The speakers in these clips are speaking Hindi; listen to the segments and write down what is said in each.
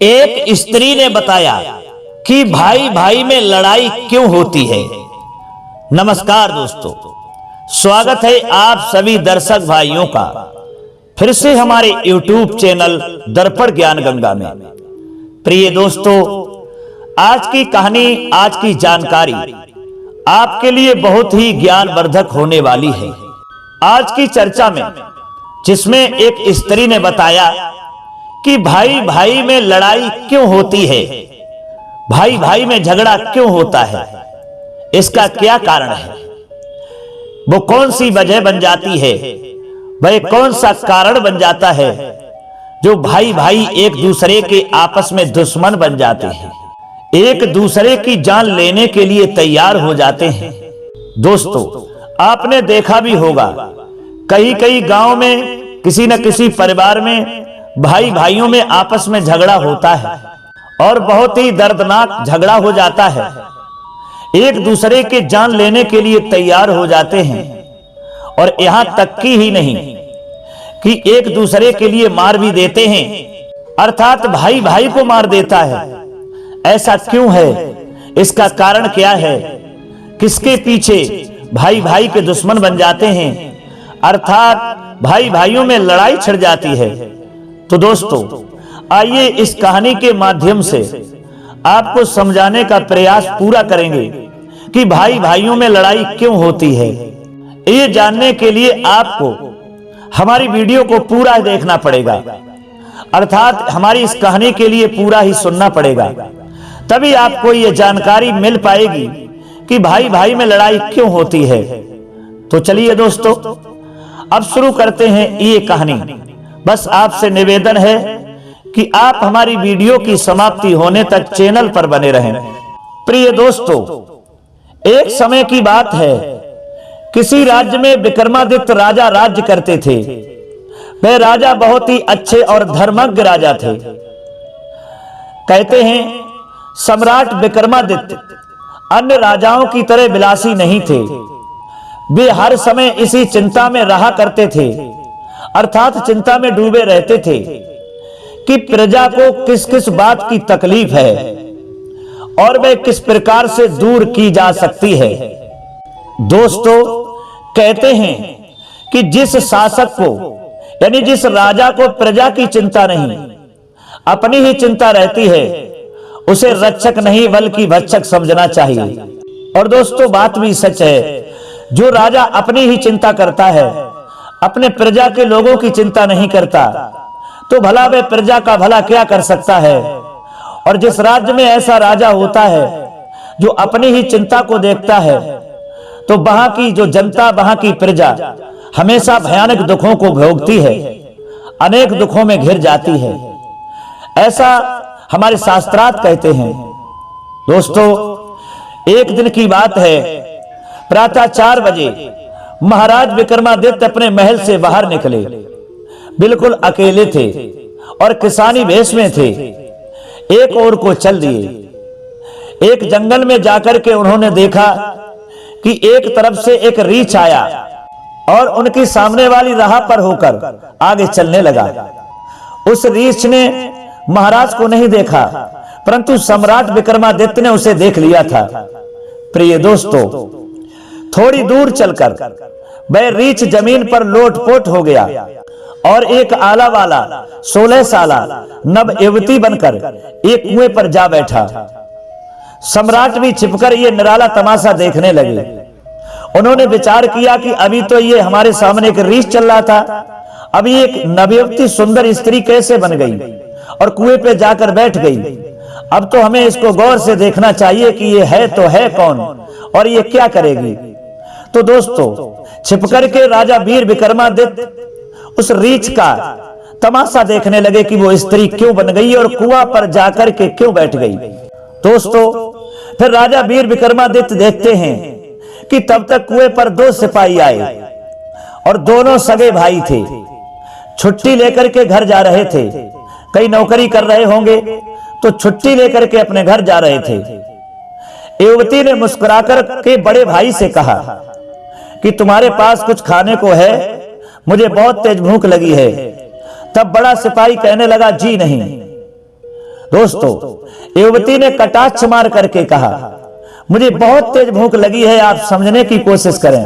एक स्त्री ने बताया कि भाई भाई में लड़ाई क्यों होती है। नमस्कार दोस्तों, स्वागत है आप सभी दर्शक भाइयों का फिर से हमारे YouTube चैनल दर्पण ज्ञान गंगा में। प्रिय दोस्तों, आज की कहानी, आज की जानकारी आपके लिए बहुत ही ज्ञानवर्धक होने वाली है। आज की चर्चा में जिसमें एक स्त्री ने बताया कि भाई भाई में लड़ाई क्यों होती है, भाई भाई में झगड़ा क्यों होता है, इसका क्या कारण है, वो कौन सी वजह बन जाती है, वह कौन सा कारण बन जाता है जो भाई भाई एक दूसरे के आपस में दुश्मन बन जाते हैं, एक दूसरे की जान लेने के लिए तैयार हो जाते हैं। दोस्तों, आपने देखा भी होगा कई कई गांव में किसी न किसी परिवार में भाई भाइयों में आपस में झगड़ा होता है और बहुत ही दर्दनाक झगड़ा हो जाता है। एक दूसरे के जान लेने के लिए तैयार हो जाते हैं और यहां तक की ही नहीं कि एक दूसरे के लिए मार भी देते हैं, अर्थात भाई भाई को मार देता है। ऐसा क्यों है, इसका कारण क्या है, किसके पीछे भाई भाई के दुश्मन बन जाते हैं, अर्थात भाई भाइयों में लड़ाई छिड़ जाती है। तो दोस्तों, आइए इस कहानी के माध्यम से आपको समझाने का प्रयास पूरा करेंगे कि भाई भाइयों में लड़ाई क्यों होती है। ये जानने के लिए आपको हमारी वीडियो को पूरा देखना पड़ेगा, अर्थात हमारी इस कहानी के लिए पूरा ही सुनना पड़ेगा, तभी आपको ये जानकारी मिल पाएगी कि भाई भाई में लड़ाई क्यों होती है। तो चलिए दोस्तों, अब शुरू करते हैं ये कहानी। बस आपसे निवेदन है कि आप हमारी वीडियो की समाप्ति होने तक चैनल पर बने रहें। प्रिय दोस्तों, एक समय की बात है, किसी राज्य में विक्रमादित्य राजा राज्य करते थे। वे राजा बहुत ही अच्छे और धर्मज्ञ राजा थे। कहते हैं सम्राट विक्रमादित्य अन्य राजाओं की तरह विलासी नहीं थे। वे हर समय इसी चिंता में रहा करते थे, अर्थात चिंता में डूबे रहते थे कि प्रजा को किस किस बात की तकलीफ है और वह किस प्रकार से दूर की जा सकती है। दोस्तों, कहते हैं कि जिस शासक को, यानी जिस राजा को प्रजा की चिंता नहीं, अपनी ही चिंता रहती है, उसे रक्षक नहीं बल्कि भक्षक समझना चाहिए। और दोस्तों, बात भी सच है, जो राजा अपनी ही चिंता करता है, अपने प्रजा के लोगों की चिंता नहीं करता, तो भला वे प्रजा का भला क्या कर सकता है। और जिस राज्य में ऐसा राजा होता है जो अपनी ही चिंता को देखता है, तो वहां की जो जनता, वहां की प्रजा हमेशा भयानक दुखों को भोगती है, अनेक दुखों में घिर जाती है। ऐसा हमारे शास्त्रार्थ कहते हैं। दोस्तों, एक दिन की बात है, प्रातः 4 बजे महाराज विक्रमादित्य अपने महल से बाहर निकले। बिल्कुल अकेले थे और किसानी भेष में थे। एक ओर को चल दिए। एक जंगल में जाकर के उन्होंने देखा कि एक तरफ से एक रीछ आया और उनकी सामने वाली राह पर होकर आगे चलने लगा। उस रीछ ने महाराज को नहीं देखा, परंतु सम्राट विक्रमादित्य ने उसे देख लिया था। प्रिय दोस्तों, थोड़ी दूर चलकर वह रीछ जमीन पर लोटपोट हो गया और एक आला वाला 16 साला नव युवती बनकर एक कुएं पर जा बैठा। सम्राट भी छिपकर ये निराला तमाशा देखने लगे। उन्होंने विचार किया कि अभी तो ये हमारे सामने एक रीछ चल रहा था, अभी एक नवयुवती सुंदर स्त्री कैसे बन गई और कुएं पे जाकर बैठ गई। अब तो हमें इसको गौर से देखना चाहिए कि ये है तो है कौन और ये क्या करेगी। तो दोस्तों, छिपकर के राजा वीर विक्रमादित्य उस रीछ का तमाशा देखने लगे कि वो स्त्री क्यों बन गई और कुआं पर जाकर के क्यों बैठ गई। दोस्तों, फिर राजा वीर विक्रमादित्य देखते हैं कि तब तक कुएं पर 2 सिपाही आए और दोनों सगे भाई थे। छुट्टी लेकर के घर जा रहे थे। कई नौकरी कर रहे होंगे तो छुट्टी लेकर के अपने घर जा रहे थे। युवती ने मुस्कुराकर के बड़े भाई से कहा कि तुम्हारे पास कुछ खाने को है, मुझे बहुत तेज भूख लगी है। तब बड़ा सिपाही कहने लगा, जी नहीं। दोस्तों, युवती ने कटाक्ष मार करके कहा, मुझे बहुत तेज भूख लगी है, आप समझने की कोशिश करें,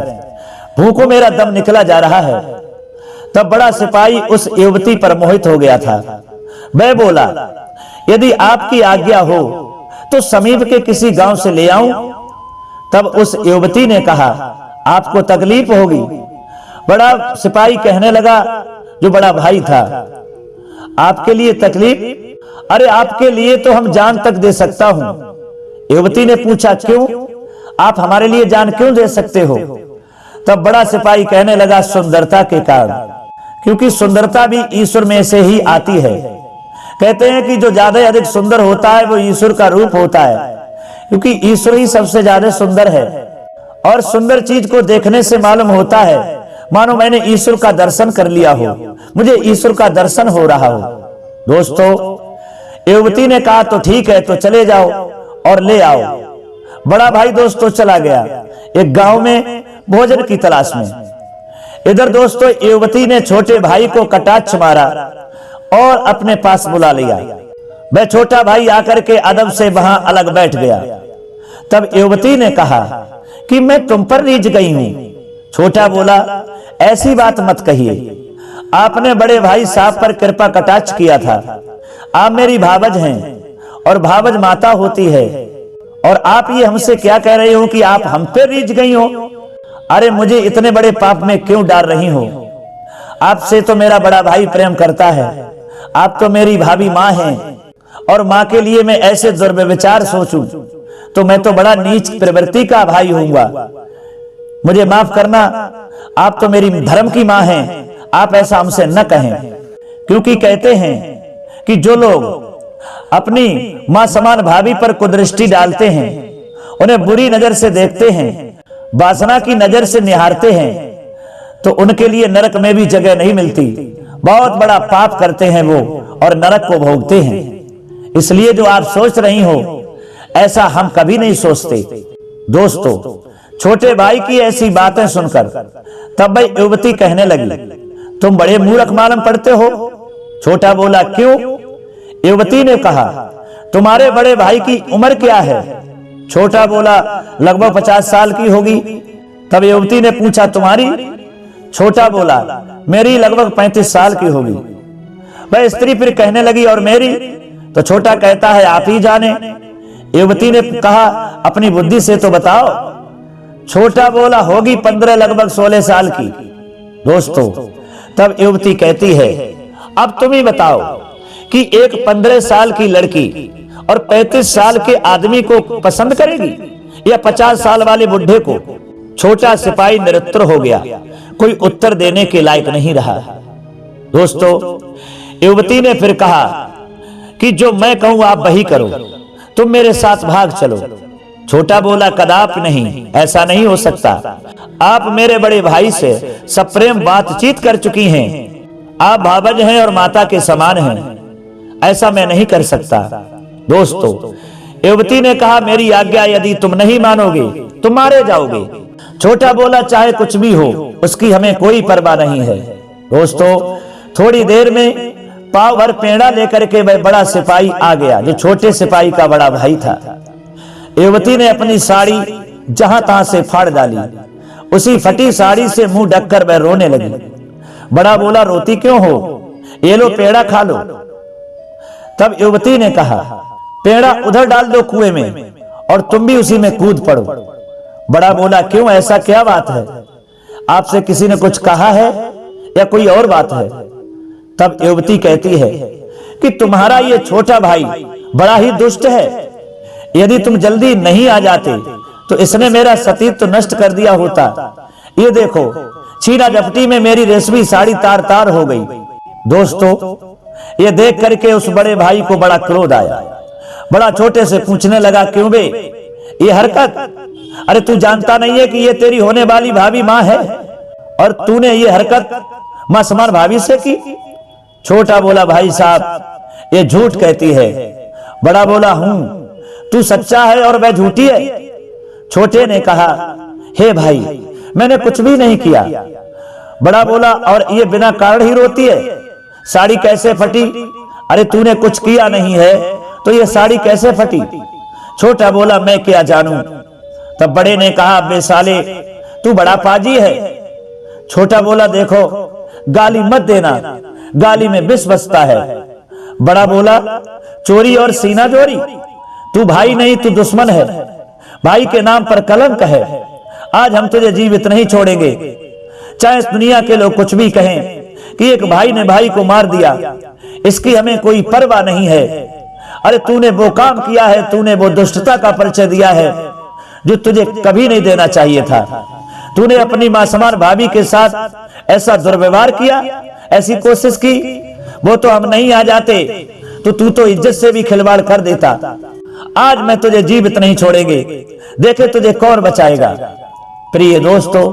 भूखों मेरा दम निकला जा रहा है। तब बड़ा सिपाही उस युवती पर मोहित हो गया था। वह बोला, यदि आपकी आज्ञा हो तो समीप के किसी गांव से ले आऊं। तब उस युवती ने कहा, आपको तकलीफ होगी। बड़ा सिपाही कहने लगा, जो बड़ा भाई था, आपके लिए तकलीफ? अरे आपके लिए तो हम जान तक दे सकता हूं। युवती ने पूछा, क्यों? आप हमारे लिए जान क्यों दे सकते हो? तब बड़ा सिपाही कहने लगा, सुंदरता के कारण, क्योंकि सुंदरता भी ईश्वर में से ही आती है। कहते हैं कि जो ज्यादा अधिक सुंदर होता है वो ईश्वर का रूप होता है, क्योंकि ईश्वर ही सबसे ज्यादा सुंदर है। और सुंदर चीज को देखने से मालूम होता है मानो मैंने ईश्वर का दर्शन कर लिया हो, मुझे ईश्वर का दर्शन हो रहा हो। दोस्तों, युवती ने कहा, तो ठीक है, तो चले जाओ और ले आओ। बड़ा भाई दोस्तों चला गया एक गांव में भोजन की तलाश में। इधर दोस्तों युवती ने छोटे भाई को कटाक्ष मारा और अपने पास बुला लिया। वह छोटा भाई आकर के अदब से वहां अलग बैठ गया। तब युवती ने कहा कि मैं तुम पर रीझ गई हूं। छोटा बोला, ऐसी बात मत कहिए, आपने बड़े भाई साहब पर कृपा कटाक्ष किया था। आप मेरी भावज हैं और भावज माता होती है, और आप ये हमसे क्या कह रहे हो कि आप हम पे रीझ गई हो? अरे मुझे इतने बड़े पाप में क्यों डाल रही हो? आपसे तो मेरा बड़ा भाई प्रेम करता है, आप तो मेरी भाभी माँ हैं, और माँ के लिए मैं ऐसे दुर्व्यविचार सोचूं तो मैं तो बड़ा नीच प्रवृत्ति का भाई होऊंगा। मुझे माफ करना, आप तो मेरी धर्म की माँ हैं, आप ऐसा हमसे न कहें। क्योंकि कहते हैं कि जो लोग अपनी मां समान भाभी पर कुदृष्टि डालते हैं, उन्हें बुरी नजर से देखते हैं, वासना की नजर से निहारते हैं, तो उनके लिए नरक में भी जगह नहीं मिलती। बहुत बड़ा पाप करते हैं वो और नरक को भोगते हैं। इसलिए जो आप सोच रही हो ऐसा हम कभी नहीं सोचते। दोस्तों, छोटे भाई की ऐसी बातें सुनकर तब भाई युवती कहने लगी, तुम बड़े मूर्ख मालूम पड़ते हो। छोटा बोला, क्यों? युवती ने कहा, तुम्हारे बड़े भाई की उम्र क्या है? छोटा बोला, लगभग 50 साल की होगी। तब युवती ने पूछा, तुम्हारी? छोटा बोला, मेरी लगभग 35 साल की होगी। वह स्त्री फिर कहने लगी, और मेरी? तो छोटा कहता है, आप ही जाने। युवती ने कहा, अपनी बुद्धि से तो बताओ। छोटा बोला, होगी 15 लगभग 16 साल की। दोस्तों, तब युवती कहती है, अब तुम ही बताओ कि एक 15 साल की लड़की और 35 साल के आदमी को पसंद करेगी या 50 साल वाले बुढ़े को? छोटा सिपाही निरुत्तर हो गया, कोई उत्तर देने के लायक नहीं रहा। दोस्तों, युवती ने फिर कहा कि जो मैं कहूं आप वही करो, तुम मेरे साथ भाग चलो। छोटा बोला, कदापि नहीं, ऐसा नहीं हो सकता। आप मेरे बड़े भाई से सप्रेम बातचीत कर चुकी हैं, आप भावज हैं और माता के समान हैं, ऐसा मैं नहीं कर सकता। दोस्तों, युवती ने कहा, मेरी आज्ञा यदि तुम नहीं मानोगे तो मारे जाओगे। छोटा बोला, चाहे कुछ भी हो, उसकी हमें कोई परवाह नहीं है। दोस्तों, थोड़ी देर में पाव भर पेड़ा लेकर के वह बड़ा सिपाही आ गया, जो छोटे सिपाही का बड़ा भाई था। युवती ने अपनी साड़ी जहां तहां से फाड़ डाली। उसी फटी साड़ी से मुंह ढककर वह रोने लगी। बड़ा बोला, रोती क्यों हो? ये लो पेड़ा खा लो। तब युवती ने कहा, पेड़ा उधर डाल दो कुएं में और तुम भी उसी में कूद पड़ो। बड़ा बोला, क्यों, ऐसा क्या बात है? आपसे किसी ने कुछ कहा है या कोई और बात है? तब युवती कहती है कि तुम्हारा ये छोटा भाई बड़ा ही दुष्ट है। यदि तुम जल्दी नहीं आ जाते तो इसने मेरा सतीत्व नष्ट कर दिया होता। ये देखो, छीना झपटी में मेरी रेशमी साड़ी तार तार हो गई। दोस्तों, ये देख करके उस बड़े भाई को बड़ा क्रोध आया। बड़ा छोटे से पूछने लगा, क्यों बे, ये हरकत? अरे तू जानता नहीं है कि ये तेरी होने वाली भाभी माँ है और तूने ये हरकत माँ समान भाभी से की? छोटा बोला, भाई साहब ये झूठ कहती है। बड़ा बोला, हूं, तू सच्चा है और वह झूठी है। छोटे ने कहा, हे भाई, मैंने कुछ भी नहीं किया। बड़ा बोला, और ये बिना कारण ही रोती है? साड़ी कैसे फटी? अरे तूने कुछ किया नहीं है तो ये साड़ी कैसे फटी? छोटा बोला मैं क्या जानूं। तब बड़े ने कहा बे साले तू बड़ा पाजी है। छोटा बोला देखो गाली मत देना, गाली में विष बसता है। बड़ा बोला चोरी और सीना चोरी, तू भाई नहीं तू दुश्मन है, भाई के नाम पर कलंक है। आज हम तुझे जीवित नहीं छोड़ेंगे, चाहे इस दुनिया के लोग कुछ भी कहें कि एक भाई ने भाई को मार दिया, इसकी हमें कोई परवाह नहीं है। अरे तूने वो काम किया है, तूने वो दुष्टता का परिचय दिया है जो तुझे कभी नहीं देना चाहिए था। तूने अपनी मासूमान भाभी के साथ ऐसा दुर्व्यवहार किया, ऐसी कोशिश की, वो तो हम नहीं आ जाते तो तू तो इज्जत से भी खिलवाड़ कर देता। आज मैं तुझे जीवित नहीं छोड़ेंगे, देखे तुझे कौन बचाएगा। प्रिय दोस्तों,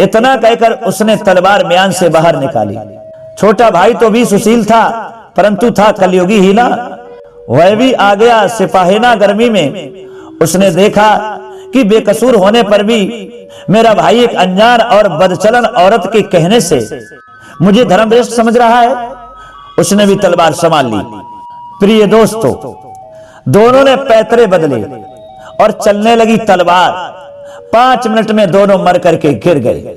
इतना कहकर उसने तलवार म्यान से बाहर निकाली। छोटा भाई तो भी सुशील था, परंतु था कलयुगी ही ना। वह भी आ गया सिपाहीना गर्मी में। उसने देखा कि बेकसूर होने पर भी मेरा भाई एक अनजान और बदचलन औरत के कहने से मुझे धर्मभ्रष्ट समझ रहा है। उसने भी तलवार संभाल ली। प्रिय दोस्तों, दोनों ने पैतरे बदले और चलने लगी तलवार। 5 मिनट में दोनों मर करके गिर गए।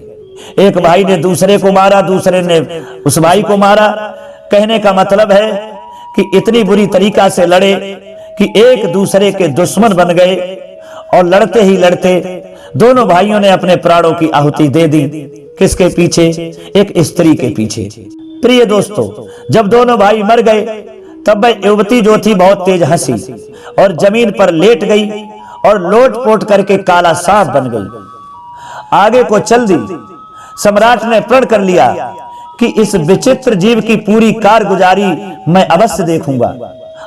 एक भाई ने दूसरे को मारा, दूसरे ने उस भाई को मारा। कहने का मतलब है कि इतनी बुरी तरीका से लड़े कि एक दूसरे के दुश्मन बन गए और लड़ते ही लड़ते दोनों भाइयों ने अपने प्राणों की आहुति दे दी। किसके पीछे? एक स्त्री के पीछे। प्रिय दोस्तों, जब दोनों भाई मर गए तब वह युवती जो थी बहुत तेज हंसी और जमीन पर लेट गई और लोट-पोट करके काला सांप बन गई। आगे को चल दी। सम्राट ने प्रण कर लिया कि इस विचित्र जीव की पूरी कारगुजारी मैं अवश्य देखूंगा।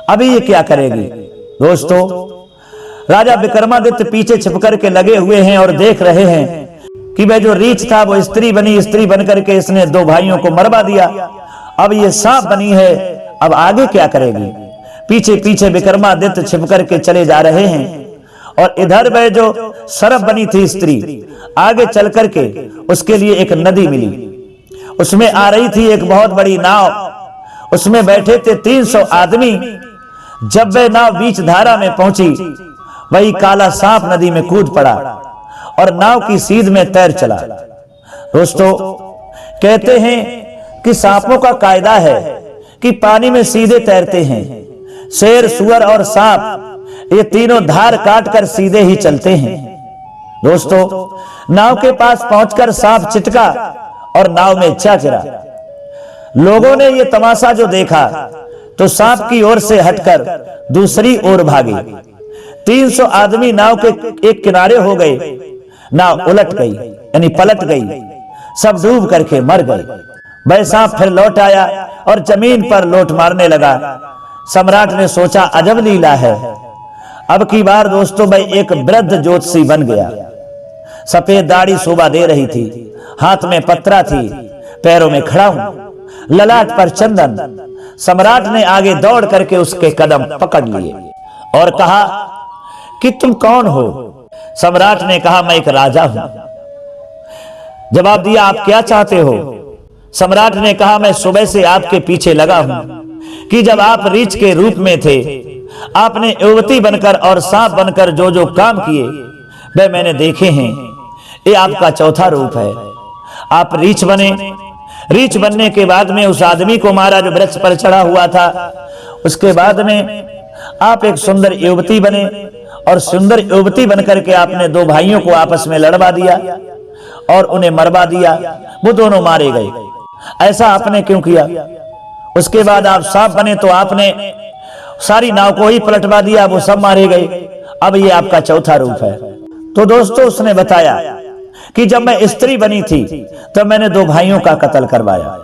अभी ये क्या करेगी? दोस्तों, राजा विक्रमादित्य पीछे छिपकर के लगे हुए हैं और देख रहे हैं कि वह जो रीछ था वो स्त्री बनी। स्त्री बनकर के इसने 2 भाइयों को मरवा दिया। अब ये सांप बनी है, अब आगे क्या करेगी? पीछे पीछे विक्रमादित्य छिपकर के चले जा रहे हैं और इधर वह जो सरप बनी थी स्त्री, आगे चल करके उसके लिए एक नदी मिली। उसमें आ रही थी एक बहुत बड़ी नाव। उसमें बैठे थे 300 आदमी। जब वह नाव बीच धारा में पहुंची, वही काला सांप नदी में कूद पड़ा और नाव की सीध में तैर चला। दोस्तों, कहते हैं कि सांपों का कायदा है कि पानी में सीधे तैरते हैं। शेर, सुअर और सांप ये तीनों धार काटकर सीधे ही चलते हैं। दोस्तों, नाव के पास पहुंचकर सांप चिटका और नाव में जा गिरा। लोगों ने ये तमाशा जो देखा तो सांप की ओर से हटकर दूसरी ओर भागे। 300 आदमी नाव के एक किनारे हो गए। नाव उलट गई, यानी पलट गई। सब डूब करके मर गए। वह सांप फिर लौट आया और जमीन पर लोट मारने लगा। सम्राट ने सोचा अजब लीला है। अब की बार दोस्तों वह एक वृद्ध ज्योतिषी बन गया। सफेद दाढ़ी शोभा दे रही थी, हाथ में पत्रा थी, पैरों में खड़ाऊं, ललाट पर चंदन। सम्राट ने आगे दौड़ करके उसके कदम पकड़ लिए और कहा कि तुम कौन हो? सम्राट ने कहा मैं एक राजा हूं। जवाब दिया आप क्या चाहते हो? सम्राट ने कहा मैं सुबह से आपके पीछे लगा हूं कि जब आप रीछ के रूप में थे, आपने युवती बनकर और सांप बनकर जो जो काम किए वह मैंने देखे हैं। ये आपका चौथा रूप है। आप रीछ बने। रीछ बनने के बाद में उस आदमी को मारा जो वृक्ष पर चढ़ा हुआ था। उसके बाद में आप एक सुंदर युवती बने और सुंदर युवती बनकर के आपने 2 भाइयों को आपस में लड़वा दिया और उन्हें मरवा दिया। वो दोनों मारे गए। ऐसा आपने क्यों किया? उसके बाद आप सांप बने तो आपने सारी नाव को ही पलटवा दिया, वो सब मारे गए। अब ये आपका चौथा रूप है। तो दोस्तों, उसने बताया कि जब मैं स्त्री बनी थी तब मैंने 2 भाइयों का कत्ल करवाया,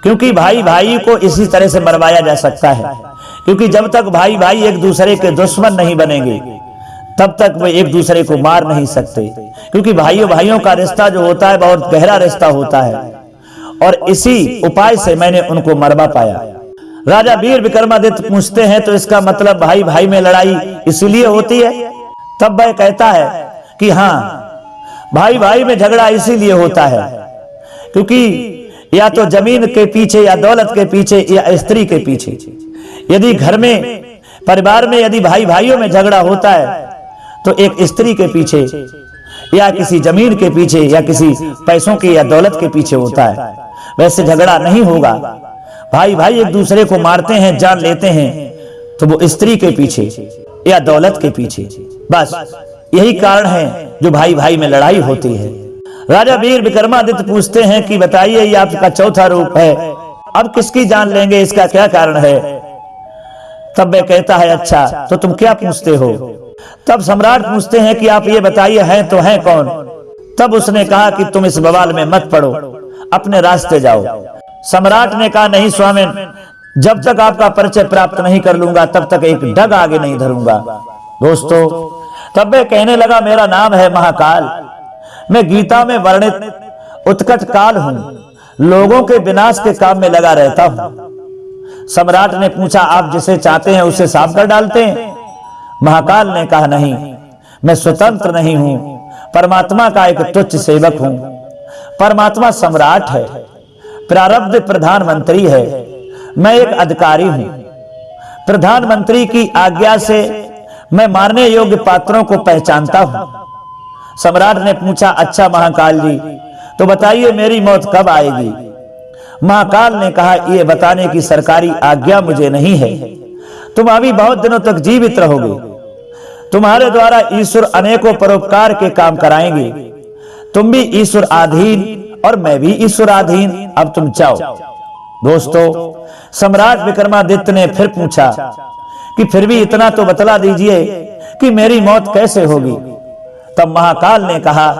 क्योंकि भाई भाई को इसी तरह से मरवाया जा सकता है। क्योंकि जब तक भाई भाई एक दूसरे के दुश्मन नहीं बनेंगे तब तक वे एक दूसरे को मार नहीं सकते। क्योंकि भाइयों भाइयों का रिश्ता जो होता है बहुत गहरा रिश्ता होता है और इसी उपाय से मैंने उनको मरवा पाया। राजा वीर विक्रमादित्य पूछते हैं तो इसका मतलब भाई भाई में लड़ाई इसीलिए होती है? तब वह कहता है कि हाँ, भाई भाई में झगड़ा इसीलिए होता है क्योंकि या तो जमीन के पीछे या दौलत के पीछे या स्त्री के पीछे। यदि घर में परिवार में यदि भाई भाइयों में झगड़ा होता है तो एक स्त्री के पीछे या किसी जमीन के पीछे या किसी पैसों के या दौलत के पीछे होता है। वैसे झगड़ा नहीं होगा। भाई भाई एक दूसरे को मारते हैं, जान लेते हैं, तो वो स्त्री के पीछे या दौलत के पीछे, बस यही कारण है जो भाई भाई में लड़ाई होती है। राजा वीर विक्रमादित्य पूछते हैं कि बताइए, ये आपका चौथा रूप है, अब किसकी जान लेंगे, इसका क्या कारण है? तब वह कहता है, अच्छा तो तुम क्या पूछते हो? तब सम्राट पूछते हैं कि आप ये बताइए, हैं तो हैं कौन? तब उसने कहा कि तुम इस बवाल में मत पड़ो, अपने रास्ते जाओ। सम्राट ने कहा, नहीं स्वामिन, जब तक आपका परिचय प्राप्त नहीं कर लूंगा तब तक एक डग आगे नहीं धरूंगा। दोस्तों, तब वह कहने लगा, मेरा नाम है महाकाल, मैं गीता में वर्णित उत्कट काल हूं, लोगों के विनाश के काम में लगा रहता हूं। सम्राट ने पूछा, आप जिसे चाहते हैं उसे साफ कर डालते हैं? महाकाल ने कहा, नहीं, मैं स्वतंत्र नहीं हूं, परमात्मा का एक तुच्छ सेवक हूं। परमात्मा सम्राट है, प्रारब्ध प्रधानमंत्री है, मैं एक अधिकारी हूं। प्रधानमंत्री की आज्ञा से मैं मारने योग्य पात्रों को पहचानता हूं। सम्राट ने पूछा, अच्छा महाकाल जी, तो बताइए मेरी मौत कब आएगी? महाकाल ने कहा, यह बताने की सरकारी आज्ञा मुझे नहीं है। तुम अभी बहुत दिनों तक जीवित रहोगे, तुम्हारे द्वारा ईश्वर अनेकों परोपकार के काम कराएंगे, तुम भी ईश्वर अधीन और मैं भी ईश्वर अधीन, अब तुम जाओ। दोस्तों, सम्राट विक्रमादित्य ने फिर पूछा कि फिर भी इतना तो बतला दीजिए कि मेरी मौत कैसे होगी? तब महाकाल ने कहा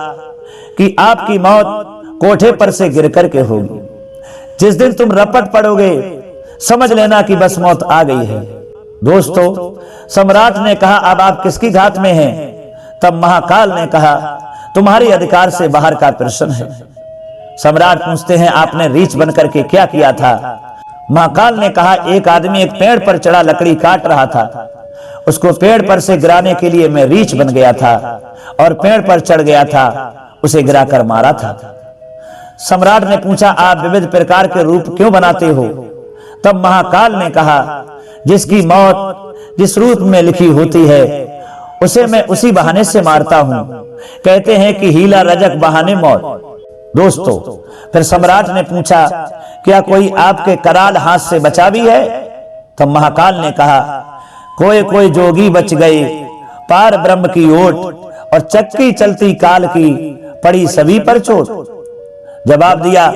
कि आपकी मौत कोठे पर से गिर करके होगी। जिस दिन तुम रपट पड़ोगे समझ लेना कि बस मौत आ गई है। दोस्तों, सम्राट ने कहा, अब आप किसकी घात में हैं? तब महाकाल ने कहा, तुम्हारे अधिकार से बाहर का प्रश्न है। सम्राट पूछते हैं, आपने रीछ बनकर के क्या किया था? महाकाल ने कहा, एक आदमी एक पेड़ पर चढ़ा लकड़ी काट रहा था, उसको पेड़ पर से गिराने के लिए मैं रीछ बन गया था और पेड़ पर चढ़ गया था, उसे गिराकर मारा था। सम्राट ने पूछा, आप विविध प्रकार के रूप क्यों बनाते हो? तब महाकाल ने कहा, जिसकी मौत जिस रूप में लिखी होती है उसे मैं उसी बहाने से मारता हूं। कहते हैं कि हीला रजक बहाने मौत। दोस्तों, फिर सम्राट ने पूछा, क्या कोई आपके कराल हाथ से बचा भी है? तब महाकाल ने कहा, कोई कोई जोगी बच गए, पार ब्रह्म की ओट और चक्की चलती काल की पड़ी सभी पर चोट। जवाब दिया,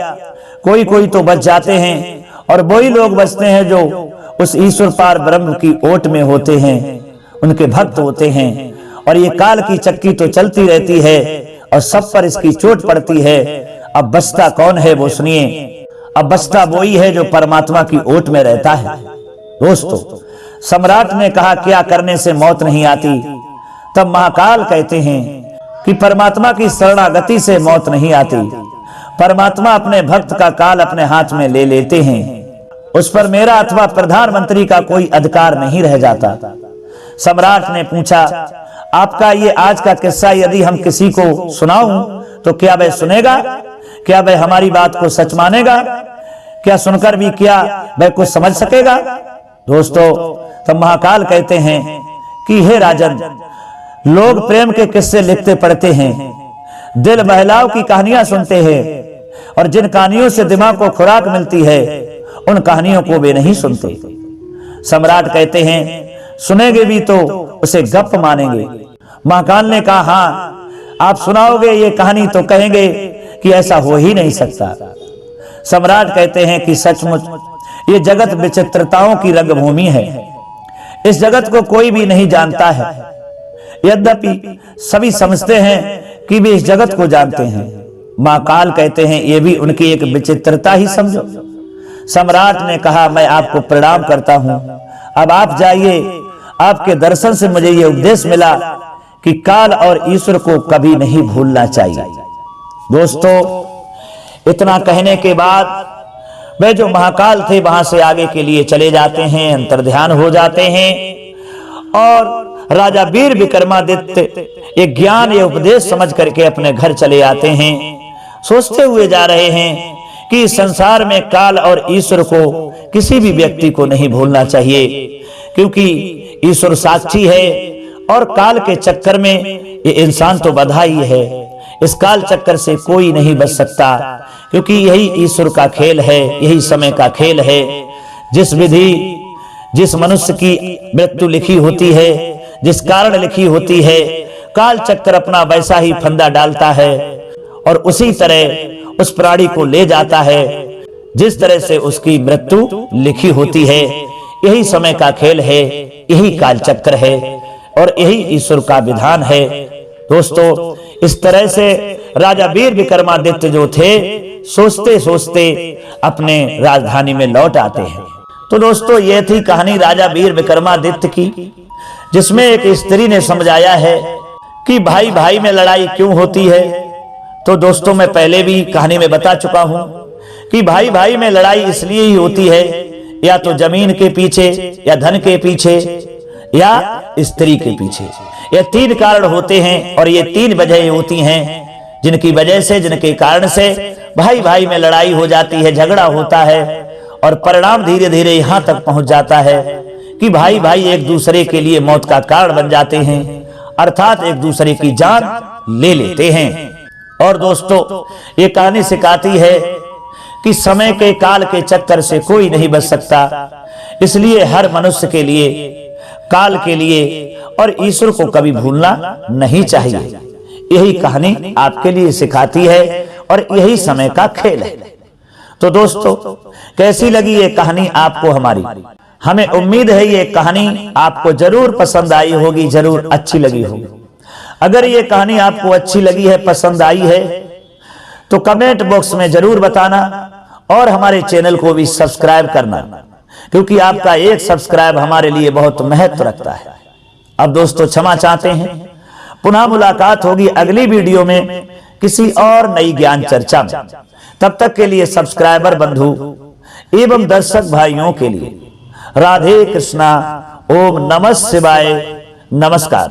कोई कोई तो बच जाते हैं और वही लोग बचते हैं जो उस ईश्वर पार ब्रह्म की ओट में होते हैं, उनके भक्त होते हैं। और ये काल की चक्की तो चलती रहती है और सब पर इसकी चोट पड़ती है। अब बचता कौन है वो सुनिए। अब बचता वही है जो परमात्मा की ओट में रहता है। दोस्तों, सम्राट ने कहा, क्या करने से मौत नहीं आती? तब महाकाल कहते हैं कि परमात्मा की शरणागति से मौत नहीं आती। परमात्मा अपने भक्त का काल अपने हाथ में ले लेते हैं, उस पर मेरा अथवा प्रधानमंत्री का कोई अधिकार नहीं रह जाता। सम्राट ने पूछा, आपका ये आज का किस्सा यदि हम किसी को सुनाऊं तो क्या वह सुनेगा? क्या वह हमारी बात को सच मानेगा? क्या सुनकर भी क्या वह कुछ समझ सकेगा? दोस्तों, तब महाकाल कहते हैं कि हे राजन, लोग प्रेम के किस्से लिखते पढ़ते हैं, दिल बहलाव की कहानियां सुनते हैं और जिन कहानियों से दिमाग को खुराक मिलती है उन कहानियों को वे नहीं सुनते। सम्राट कहते हैं, सुनेंगे भी तो उसे गप मानेंगे। महाकाल ने कहा, हाँ आप सुनाओगे ये कहानी तो कहेंगे कि ऐसा हो ही नहीं सकता। सम्राट कहते हैं कि सचमुच ये जगत विचित्रताओं की रंगभूमि है, इस जगत को कोई भी नहीं जानता है, यद्यपि सभी समझते हैं कि वे इस जगत को जानते हैं। महाकाल कहते हैं, ये भी उनकी एक विचित्रता ही समझो। सम्राट ने कहा, मैं आपको प्रणाम करता हूं, अब आप जाइए। आपके दर्शन से मुझे यह उपदेश मिला कि काल और ईश्वर को कभी नहीं भूलना चाहिए। दोस्तों, इतना कहने के बाद वे जो महाकाल थे वहां से आगे के लिए चले जाते हैं, अंतर्ध्यान हो जाते हैं और राजा वीर विक्रमादित्य ये ज्ञान ये उपदेश समझ करके अपने घर चले आते हैं। सोचते हुए जा रहे हैं कि संसार में काल और ईश्वर को किसी भी व्यक्ति को नहीं भूलना चाहिए, क्योंकि ईश्वर साक्षी है और काल के चक्कर में ये इंसान तो बंधा ही है। इस काल चक्कर से कोई नहीं बच सकता, क्योंकि यही ईश्वर का खेल है, यही समय का खेल है। जिस विधि जिस मनुष्य की मृत्यु लिखी होती है, जिस कारण लिखी होती है, काल चक्कर अपना वैसा ही फंदा डालता है और उसी तरह उस प्राणी को ले जाता है जिस तरह से उसकी मृत्यु लिखी होती है। यही समय का खेल है, यही काल चक्र है और यही ईश्वर का विधान है। दोस्तों, इस तरह से राजा वीर विक्रमादित्य जो थे, सोचते सोचते अपने राजधानी में लौट आते हैं। तो दोस्तों, यह थी कहानी राजा वीर विक्रमादित्य की, जिसमें एक स्त्री ने समझाया है कि भाई भाई में लड़ाई क्यों होती है। तो दोस्तों, मैं पहले भी कहानी में बता चुका हूं कि भाई भाई में लड़ाई इसलिए ही होती है, या तो जमीन के पीछे, या धन के पीछे, या स्त्री के पीछे। ये तीन कारण होते हैं और ये तीन वजह होती हैं जिनकी वजह से, जिनके कारण से भाई भाई में लड़ाई हो जाती है, झगड़ा होता है और परिणाम धीरे धीरे यहां तक पहुंच जाता है कि भाई भाई एक दूसरे के लिए मौत का कारण बन जाते हैं, अर्थात एक दूसरे की जान ले लेते हैं। और दोस्तों, ये कहानी सिखाती है कि समय के काल के चक्कर से कोई नहीं बच सकता, इसलिए हर मनुष्य के लिए, काल के लिए और ईश्वर को कभी भूलना नहीं चाहिए। यही कहानी आपके लिए सिखाती है और यही समय का खेल है। तो दोस्तों, कैसी लगी ये कहानी आपको हमारी? हमें उम्मीद है ये कहानी आपको जरूर पसंद आई होगी, जरूर अच्छी लगी होगी। अगर ये कहानी आपको अच्छी लगी है, पसंद आई है, तो कमेंट बॉक्स में जरूर बताना और हमारे चैनल को भी सब्सक्राइब करना, क्योंकि आपका एक सब्सक्राइब हमारे लिए बहुत महत्व रखता है। अब दोस्तों, क्षमा चाहते हैं, पुनः मुलाकात होगी अगली वीडियो में किसी और नई ज्ञान चर्चा में। तब तक के लिए सब्सक्राइबर बंधु एवं दर्शक भाइयों के लिए राधे कृष्णा, ओम नमः शिवाय, नमस्कार।